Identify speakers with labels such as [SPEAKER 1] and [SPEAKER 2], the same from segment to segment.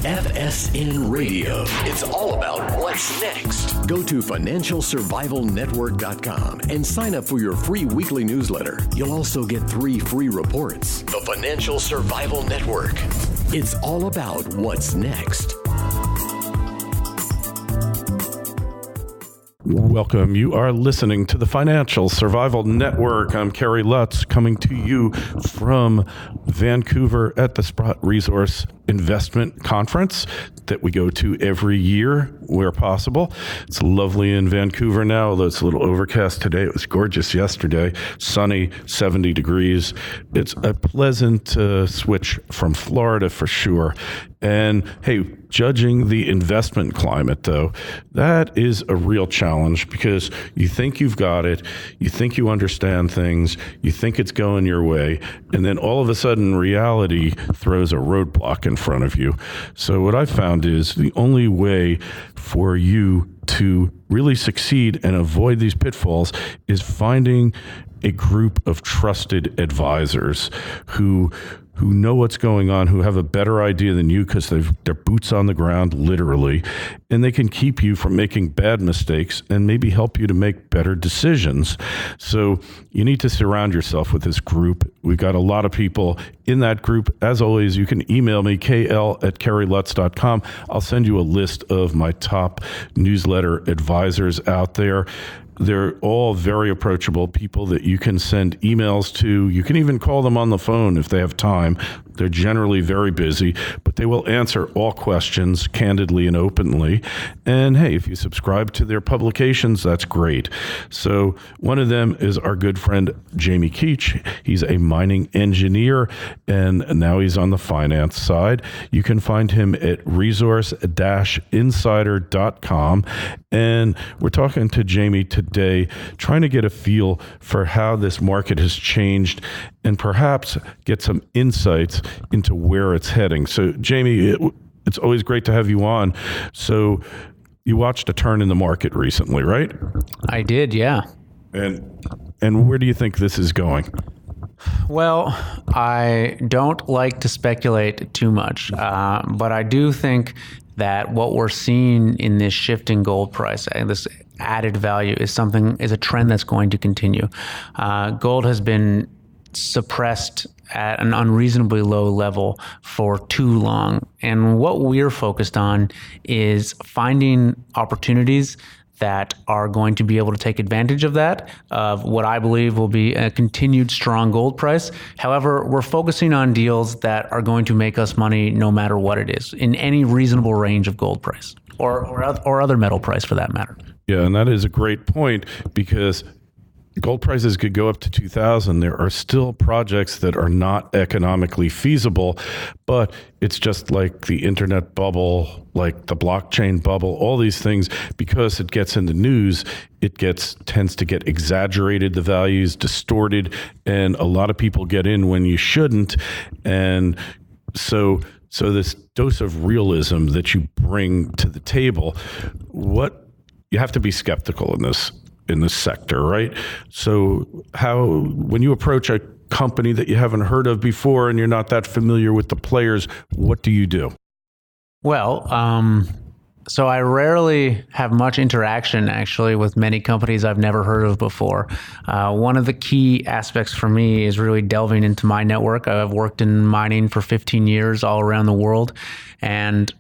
[SPEAKER 1] FSN Radio. It's all about what's next. Go to financialsurvivalnetwork.com and sign up for your free weekly newsletter. You'll also get 3 free reports. The Financial Survival Network. It's all about what's next.
[SPEAKER 2] Welcome. You are listening to the Financial Survival Network. I'm Kerry Lutz, coming to you from Vancouver at the Sprott Resource Investment Conference that we go to every year where possible. It's lovely in Vancouver now, although it's a little overcast today. It was gorgeous yesterday, sunny, 70 degrees. It's a pleasant switch from Florida for sure. And hey, judging the investment climate, though, that is a real challenge because you think you've got it, you think you understand things, you think it's going your way, and then all of a sudden reality throws a roadblock in front of you. So what I found is the only way for you to really succeed and avoid these pitfalls is finding a group of trusted advisors who know what's going on, who have a better idea than you because they're boots on the ground, literally, and they can keep you from making bad mistakes and maybe help you to make better decisions. So you need to surround yourself with this group. We've got a lot of people in that group. As always, you can email me, kl@kerrylutz.com. I'll send you a list of my top newsletter advisors out there. They're all very approachable people that you can send emails to. You can even call them on the phone if they have time. They're generally very busy, but they will answer all questions candidly and openly. And hey, if you subscribe to their publications, that's great. So one of them is our good friend, Jamie Keech. He's a mining engineer, and now he's on the finance side. You can find him at resource-insider.com. And we're talking to Jamie today, trying to get a feel for how this market has changed and perhaps get some insights into where it's heading. So, Jamie, it's always great to have you on. So, you watched a turn in the market recently, right?
[SPEAKER 3] I did, yeah.
[SPEAKER 2] And where do you think this is going?
[SPEAKER 3] Well, I don't like to speculate too much, but I do think that what we're seeing in this shifting gold price, this added value, is a trend that's going to continue. Gold has been suppressed at an unreasonably low level for too long. And what we're focused on is finding opportunities that are going to be able to take advantage of that, of what I believe will be a continued strong gold price. However, we're focusing on deals that are going to make us money no matter what it is, in any reasonable range of gold price or other metal price for that matter.
[SPEAKER 2] Yeah, and that is a great point because gold prices could go up to 2,000. There are still projects that are not economically feasible, but it's just like the internet bubble, like the blockchain bubble, all these things, because it gets in the news, tends to get exaggerated, the values distorted, and a lot of people get in when you shouldn't. And so this dose of realism that you bring to the table, you have to be skeptical in this sector, right? So when you approach a company that you haven't heard of before and you're not that familiar with the players, what do you do?
[SPEAKER 3] Well, so I rarely have much interaction actually with many companies I've never heard of before. One of the key aspects for me is really delving into my network. I've worked in mining for 15 years all around the world, and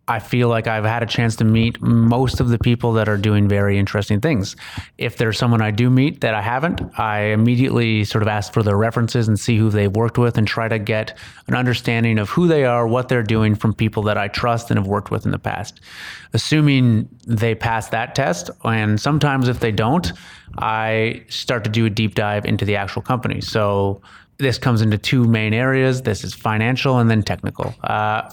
[SPEAKER 3] I feel like I've had a chance to meet most of the people that are doing very interesting things. If there's someone I do meet that I haven't, I immediately sort of ask for their references and see who they've worked with and try to get an understanding of who they are, what they're doing from people that I trust and have worked with in the past. Assuming they pass that test, and sometimes if they don't, I start to do a deep dive into the actual company. So this comes into two main areas. This is financial and then technical.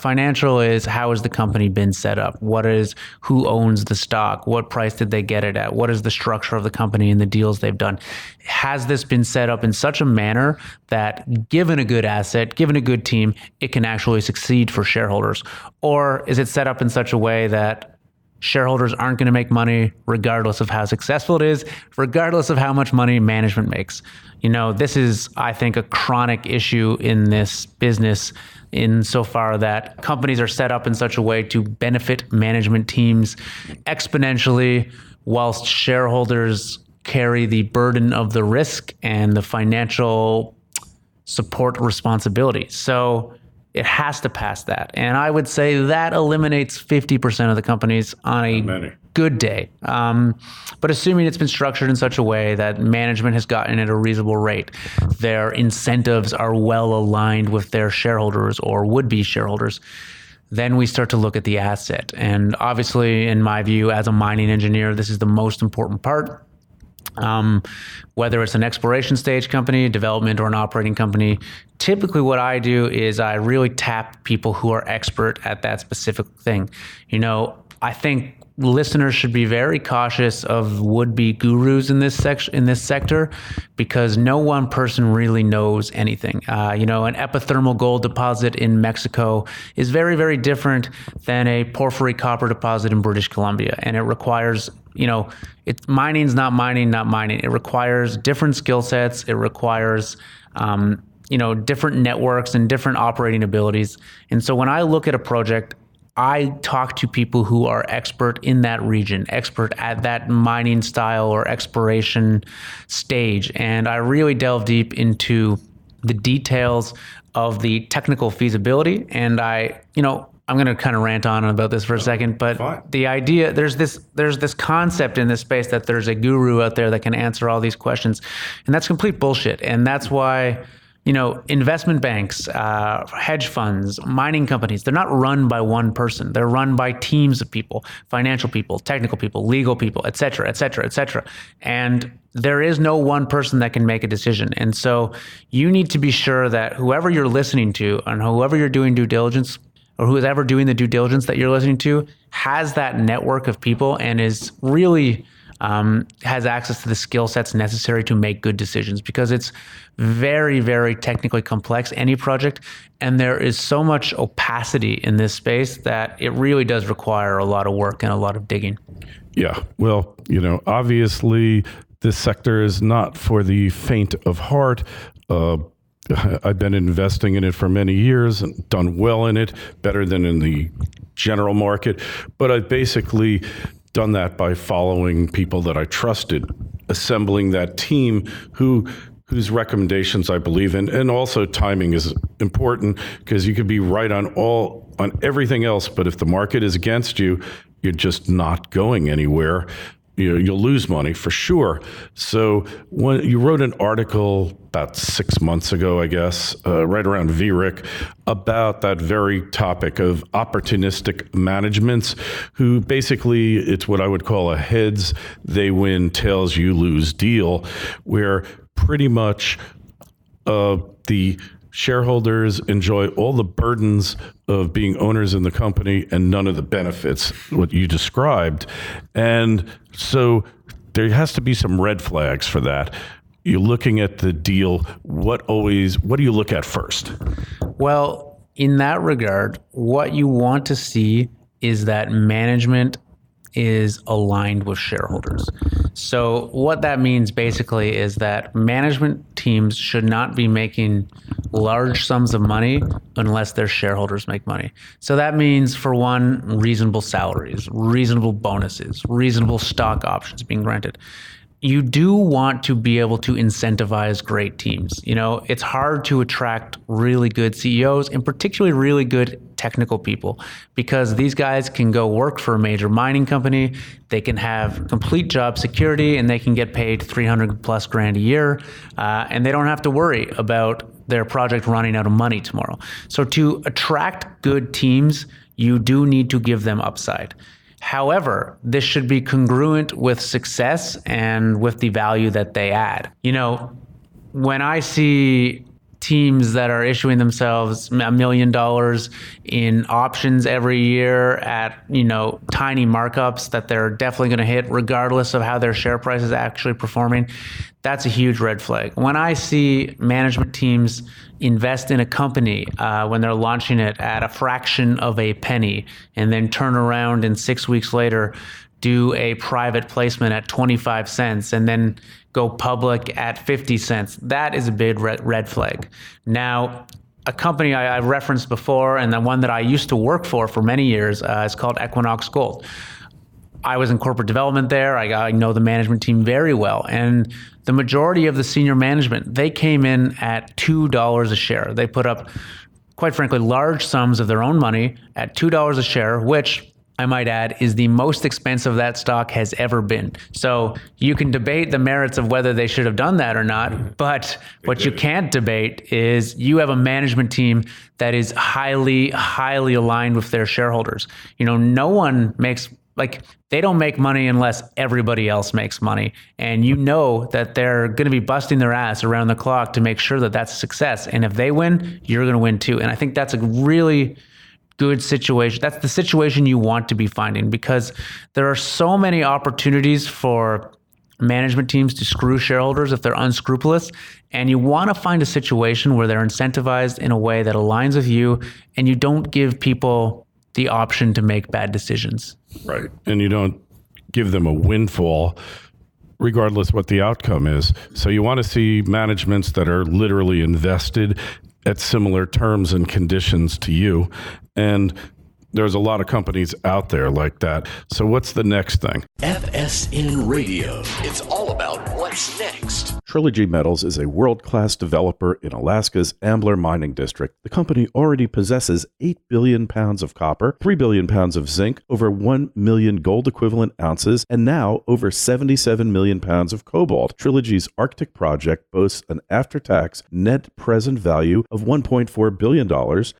[SPEAKER 3] Financial is, how has the company been set up? Who owns the stock? What price did they get it at? What is the structure of the company and the deals they've done? Has this been set up in such a manner that given a good asset, given a good team, it can actually succeed for shareholders? Or is it set up in such a way that shareholders aren't going to make money regardless of how successful it is, regardless of how much money management makes. This is, I think, a chronic issue in this business insofar that companies are set up in such a way to benefit management teams exponentially, whilst shareholders carry the burden of the risk and the financial support responsibility. So it has to pass that. And I would say that eliminates 50% of the companies on a good day. But assuming it's been structured in such a way that management has gotten at a reasonable rate, their incentives are well aligned with their shareholders or would-be shareholders, then we start to look at the asset. And obviously, in my view, as a mining engineer, this is the most important part. Whether it's an exploration stage company, development, or an operating company, typically what I do is I really tap people who are expert at that specific thing. I think listeners should be very cautious of would-be gurus in this sector, because no one person really knows anything. An epithermal gold deposit in Mexico is very, very different than a porphyry copper deposit in British Columbia, and it requires mining's not mining. It requires different skill sets. It requires different networks and different operating abilities. And so when I look at a project, I talk to people who are expert in that region, expert at that mining style or exploration stage. And I really delve deep into the details of the technical feasibility. And I'm going to kind of rant on about this for a second, but the idea, there's this concept in this space that there's a guru out there that can answer all these questions. And that's complete bullshit. And that's why investment banks, hedge funds, mining companies, they're not run by one person. They're run by teams of people, financial people, technical people, legal people, et cetera, et cetera, et cetera. And there is no one person that can make a decision. And so you need to be sure that whoever you're listening to and whoever you're doing due diligence, or who is ever doing the due diligence that you're listening to, has that network of people and is really has access to the skill sets necessary to make good decisions, because it's very, very technically complex, any project, and there is so much opacity in this space that it really does require a lot of work and a lot of digging.
[SPEAKER 2] Yeah, well, obviously this sector is not for the faint of heart. I've been investing in it for many years and done well in it, better than in the general market, but I've basically done that by following people that I trusted, assembling that team whose recommendations I believe in. And also timing is important, because you could be right on everything else, but if the market is against you, you're just not going anywhere. You'll lose money for sure. So when you wrote an article about 6 months ago, I guess, right around VRIC, about that very topic of opportunistic managements, who basically, it's what I would call a heads they win, tails you lose deal, where pretty much the shareholders enjoy all the burdens of being owners in the company and none of the benefits, what you described. And so there has to be some red flags for that. You're looking at the deal. What do you look at first?
[SPEAKER 3] Well, in that regard, what you want to see is that management is aligned with shareholders. So what that means basically is that management teams should not be making large sums of money unless their shareholders make money. So that means, for one, reasonable salaries, reasonable bonuses, reasonable stock options being granted. You do want to be able to incentivize great teams. It's hard to attract really good CEOs, and particularly really good technical people, because these guys can go work for a major mining company. They can have complete job security, and they can get paid $300,000+ a year, and they don't have to worry about their project running out of money tomorrow. So to attract good teams, you do need to give them upside. However, this should be congruent with success and with the value that they add. When I see teams that are issuing themselves $1 million in options every year at, tiny markups that they're definitely going to hit regardless of how their share price is actually performing, that's a huge red flag. When I see management teams invest in a company when they're launching it at a fraction of a penny and then turn around and 6 weeks later do a private placement at 25 cents and then go public at 50 cents, that is a big red flag. Now, a company I referenced before, and the one that I used to work for many years, is called Equinox Gold. I was in corporate development there. I know the management team very well. And the majority of the senior management, they came in at $2 a share. They put up, quite frankly, large sums of their own money at $2 a share, which I might add is the most expensive that stock has ever been. So you can debate the merits of whether they should have done that or not, but what you can't debate is you have a management team that is highly, highly aligned with their shareholders. No one makes, they don't make money unless everybody else makes money. And you know that they're going to be busting their ass around the clock to make sure that that's a success. And if they win, you're going to win too. And I think that's a really good situation. That's the situation you want to be finding, because there are so many opportunities for management teams to screw shareholders if they're unscrupulous. And you want to find a situation where they're incentivized in a way that aligns with you and you don't give people the option to make bad decisions.
[SPEAKER 2] Right. And you don't give them a windfall regardless what the outcome is. So you want to see managements that are literally invested at similar terms and conditions to you. And there's a lot of companies out there like that. So what's the next thing?
[SPEAKER 1] FSN Radio. It's all about what's next.
[SPEAKER 4] Trilogy Metals is a world-class developer in Alaska's Ambler mining district. The company already possesses 8 billion pounds of copper, 3 billion pounds of zinc, over 1 million gold equivalent ounces, and now over 77 million pounds of cobalt. Trilogy's Arctic project boasts an after-tax net present value of $1.4 billion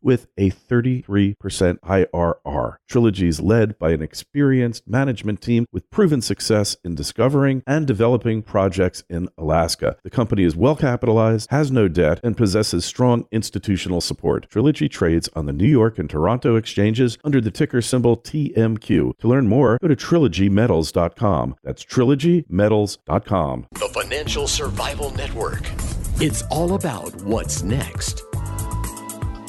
[SPEAKER 4] with a 33% IRR. Trilogy is led by an experienced management team with proven success in discovering and developing projects in Alaska. The company is well capitalized, has no debt, and possesses strong institutional support. Trilogy trades on the New York and Toronto exchanges under the ticker symbol TMQ. To learn more, go to trilogymetals.com. That's trilogymetals.com.
[SPEAKER 1] The Financial Survival Network. It's all about what's next.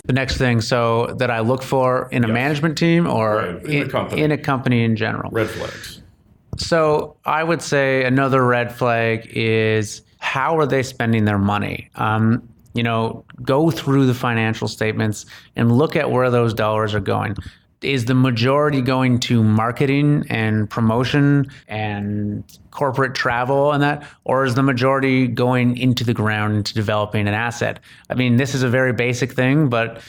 [SPEAKER 3] The next thing that I look for in a management team or in a company in general.
[SPEAKER 2] Red flags.
[SPEAKER 3] So I would say another red flag is, how are they spending their money? Go through the financial statements and look at where those dollars are going. Is the majority going to marketing and promotion and corporate travel and that, or is the majority going into the ground into developing an asset? I mean, this is a very basic thing, but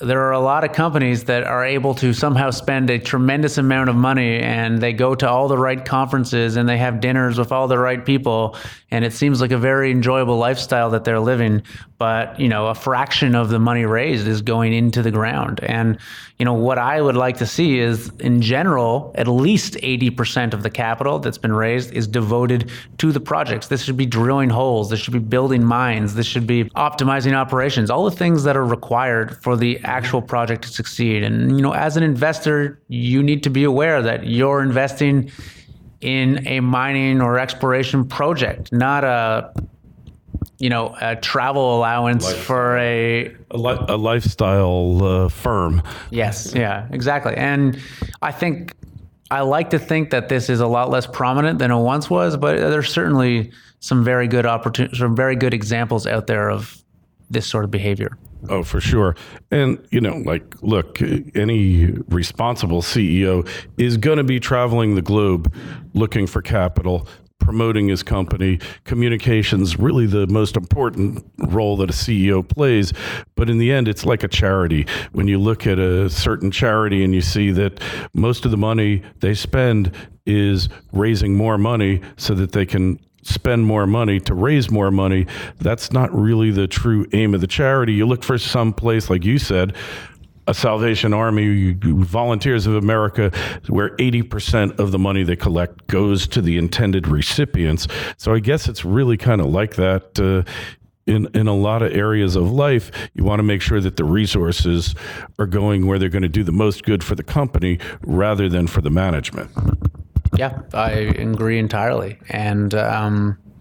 [SPEAKER 3] there are a lot of companies that are able to somehow spend a tremendous amount of money, and they go to all the right conferences and they have dinners with all the right people, and it seems like a very enjoyable lifestyle that they're living. But, a fraction of the money raised is going into the ground. And, what I would like to see is, in general, at least 80% of the capital that's been raised is devoted to the projects. This should be drilling holes. This should be building mines. This should be optimizing operations, all the things that are required for the actual project to succeed. And, as an investor, you need to be aware that you're investing in a mining or exploration project, not a travel allowance for a
[SPEAKER 2] lifestyle firm.
[SPEAKER 3] Yes, yeah, exactly. And I like to think that this is a lot less prominent than it once was, but there's certainly some very good some very good examples out there of this sort of behavior.
[SPEAKER 2] Oh, for sure. And, look, any responsible CEO is going to be traveling the globe looking for capital, promoting his company. Communication's really the most important role that a CEO plays. But in the end, it's like a charity. When you look at a certain charity and you see that most of the money they spend is raising more money so that they can spend more money to raise more money, that's not really the true aim of the charity. You look for some place, like you said, a Salvation Army, Volunteers of America, where 80% of the money they collect goes to the intended recipients. So I guess it's really kind of like that in a lot of areas of life. You want to make sure that the resources are going where they're going to do the most good for the company rather than for the management.
[SPEAKER 3] Yeah, I agree entirely. And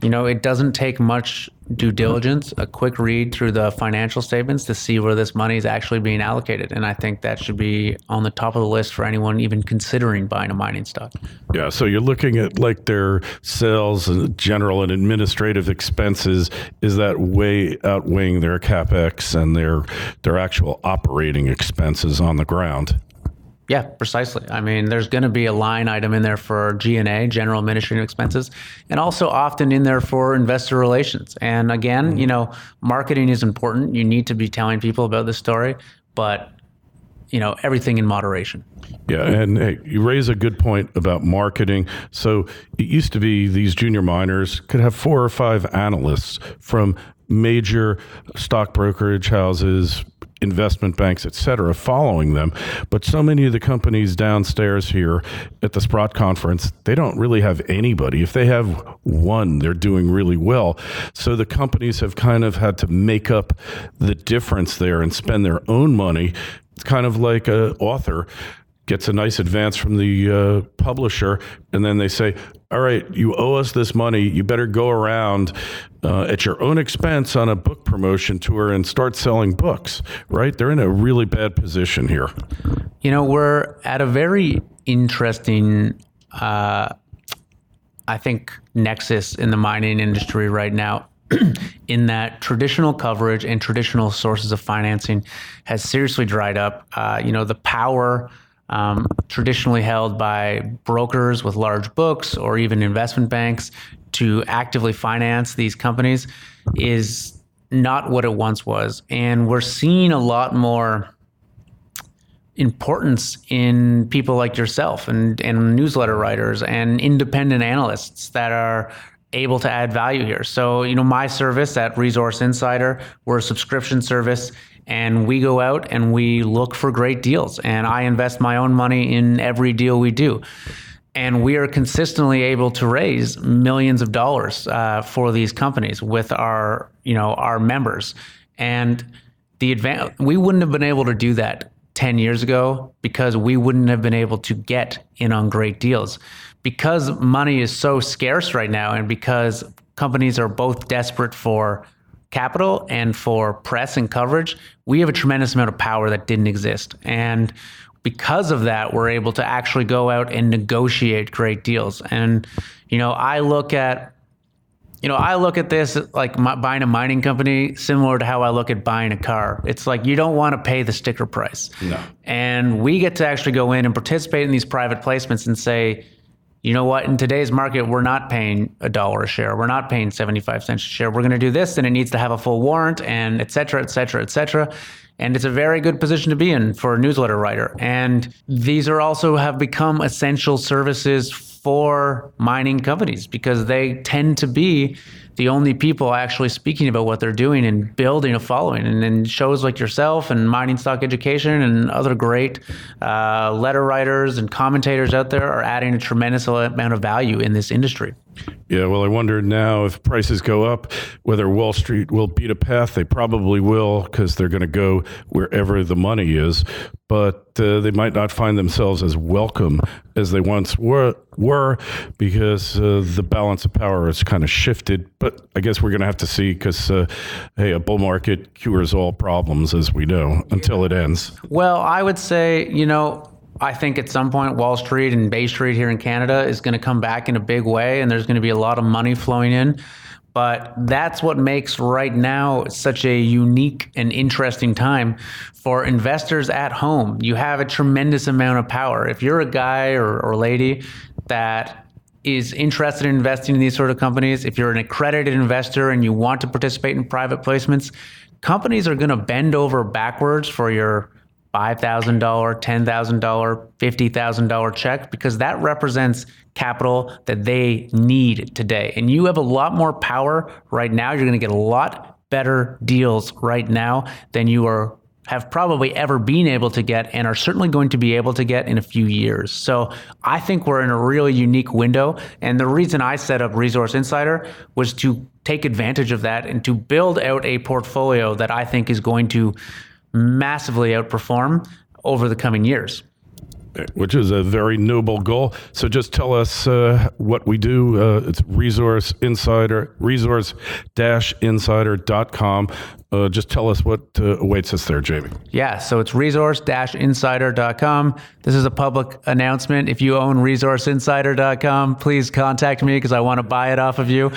[SPEAKER 3] It doesn't take much due diligence, a quick read through the financial statements to see where this money is actually being allocated. And I think that should be on the top of the list for anyone even considering buying a mining stock.
[SPEAKER 2] Yeah, so you're looking at like their sales and general and administrative expenses. Is that way outweighing their CapEx and their actual operating expenses on the ground?
[SPEAKER 3] Yeah, precisely. I mean, there's going to be a line item in there for G&A, general administrative expenses, and also often in there for investor relations. And again, marketing is important. You need to be telling people about this story, but everything in moderation.
[SPEAKER 2] Yeah, and hey, you raise a good point about marketing. So it used to be these junior miners could have 4 or 5 analysts from major stock brokerage houses, investment banks, et cetera, following them. But so many of the companies downstairs here at the Sprott conference, they don't really have anybody. If they have one, they're doing really well. So the companies have kind of had to make up the difference there and spend their own money. It's kind of like an author gets a nice advance from the publisher, and then they say, all right, you owe us this money. You better go around at your own expense on a book promotion tour and start selling books, right? They're in a really bad position here.
[SPEAKER 3] We're at a very interesting, I think, nexus in the mining industry right now, in that traditional coverage and traditional sources of financing has seriously dried up. The power traditionally held by brokers with large books or even investment banks to actively finance these companies is not what it once was. And we're seeing a lot more importance in people like yourself and newsletter writers and independent analysts that are able to add value here. So, my service at Resource Insider, we're a subscription service, and we go out and we look for great deals. And I invest my own money in every deal we do. And we are consistently able to raise millions of dollars for these companies with our members. And we wouldn't have been able to do that 10 years ago because we wouldn't have been able to get in on great deals. Because money is so scarce right now, and because companies are both desperate for capital and for press and coverage, we have a tremendous amount of power that didn't exist. And because of that, we're able to actually go out and negotiate great deals. And, I look at this like buying a mining company similar to how I look at buying a car. It's like you don't want to pay the sticker price. No. And we get to actually go in and participate in these private placements and say, you know what, in today's market, we're not paying $1 a share. We're not paying 75 cents a share. We're going to do this, and it needs to have a full warrant, and et cetera, et cetera, et cetera. And it's a very good position to be in for a newsletter writer. And these are also have become essential services for mining companies because they tend to be the only people actually speaking about what they're doing and building a following. And then shows like yourself and Mining Stock Education and other great letter writers and commentators out there are adding a tremendous amount of value in this industry.
[SPEAKER 2] Yeah, well, I wonder now if prices go up, whether Wall Street will beat a path. They probably will because they're going to go wherever the money is. But they might not find themselves as welcome as they once were because the balance of power has kind of shifted. But I guess we're going to have to see because, hey, a bull market cures all problems, as we know, until it ends.
[SPEAKER 3] Well, I would say, I think at some point Wall Street and Bay Street here in Canada is going to come back in a big way, and there's going to be a lot of money flowing in. But that's what makes right now such a unique and interesting time for investors at home. You have a tremendous amount of power. If you're a guy or lady that is interested in investing in these sort of companies, if you're an accredited investor and you want to participate in private placements, companies are going to bend over backwards for your $5,000, $10,000, $50,000 check because that represents capital that they need today. And you have a lot more power right now. You're going to get a lot better deals right now than you have probably ever been able to get and are certainly going to be able to get in a few years. So I think we're in a really unique window. And the reason I set up Resource Insider was to take advantage of that and to build out a portfolio that I think is going to massively outperform over the coming years.
[SPEAKER 2] Which is a very noble goal. So just tell us what we do. It's Resource Insider, resource-insider.com. Just tell us what awaits us there, Jamie.
[SPEAKER 3] Yeah, so it's resource-insider.com. This is a public announcement. If you own resourceinsider.com, please contact me because I want to buy it off of you.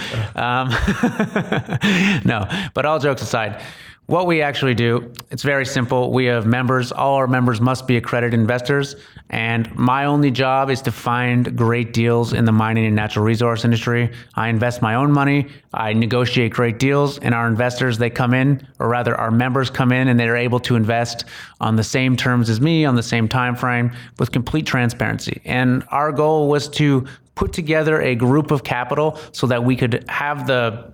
[SPEAKER 3] No, but all jokes aside, what we actually do, it's very simple. We have members. All our members must be accredited investors. And my only job is to find great deals in the mining and natural resource industry. I invest my own money. I negotiate great deals. And our investors, they come in, or rather our members come in, and they're able to invest on the same terms as me, on the same time frame, with complete transparency. And our goal was to put together a group of capital so that we could have the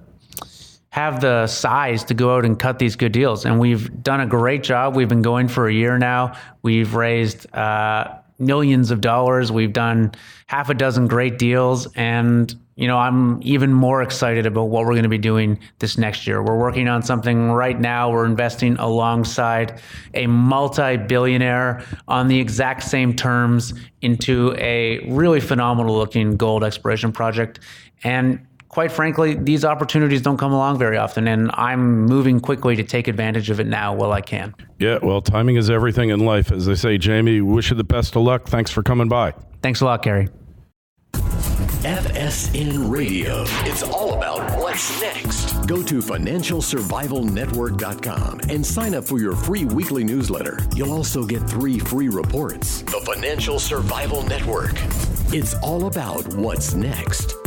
[SPEAKER 3] size to go out and cut these good deals. And we've done a great job. We've been going for a year now. We've raised millions of dollars. We've done half a dozen great deals. And, I'm even more excited about what we're going to be doing this next year. We're working on something right now. We're investing alongside a multi-billionaire on the exact same terms into a really phenomenal looking gold exploration project. And quite frankly, these opportunities don't come along very often, and I'm moving quickly to take advantage of it now while I can.
[SPEAKER 2] Yeah, well, timing is everything in life. As they say, Jamie, wish you the best of luck. Thanks for coming by.
[SPEAKER 3] Thanks a lot, Gary.
[SPEAKER 1] FSN Radio. It's all about what's next. Go to financialsurvivalnetwork.com and sign up for your free weekly newsletter. You'll also get 3 free reports. The Financial Survival Network. It's all about what's next.